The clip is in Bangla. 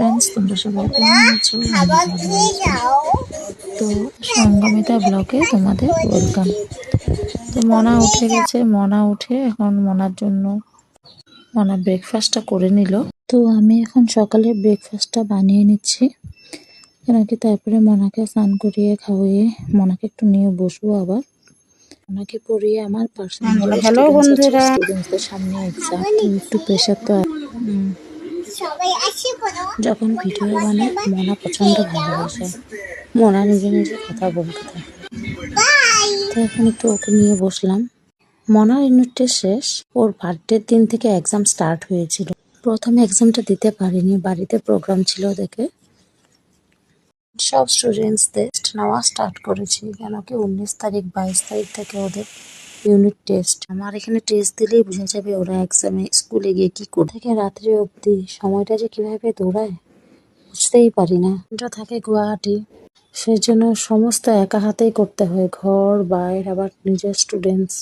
ফ্রেন্ডস, তোমরা সবাই কেমন আছো? আমি ভালো আছি। তো সঙ্গমিতা ব্লগে তোমাদের ওয়েলকাম। তো মনা উঠে গেছে, মনা উঠে এখন মনার জন্য মনা ব্রেকফাস্টটা করে নিল। তো আমি এখন সকালে ব্রেকফাস্টটা বানিয়ে নিচ্ছি নাকি, তারপরে মনাকে স্নান করিয়ে খাওয়িয়ে মনাকে একটু নিয়ে বসবো। আবার মনাকে পড়িয়ে আমার পার্সোনাল হ্যালো বন্ধুরা, স্টুডেন্টসদের সামনে এক্সাম, তো একটু প্রেশার তো যখন ভিডিও বানাই মনা প্রচন্ড ভালোবাসে, মনা নিজে নিজে কথা বলতে থাকে। তো এখন একটু ওকে নিয়ে বসলাম। মনার ইউনিট টেস্ট শেষ, ওর বার্থডের দিন থেকে এক্সাম স্টার্ট হয়েছিল। প্রথম এক্সামটা দিতে পারিনি, বাড়িতে প্রোগ্রাম ছিল দেখে। সব স্টুডেন্টসদের টেস্ট নেওয়া স্টার্ট করেছি, কেন কি 19 তারিখ 22 তারিখ থেকে ওদের ইউনিট টেস্ট। আমার এখানে টেস্ট দিলেই বোঝা যাবে ওরা এক্সামে স্কুলে গিয়ে কি করে। থেকে রাত্রি অবধি সময়টা যে কিভাবে দৌড়ায় বুঝতেই পারি না। এটা থাকে গুয়াহাটি, সেই জন্য সমস্ত একা হাতেই করতে হয়, ঘর বাইর আবার নিজের স্টুডেন্টস।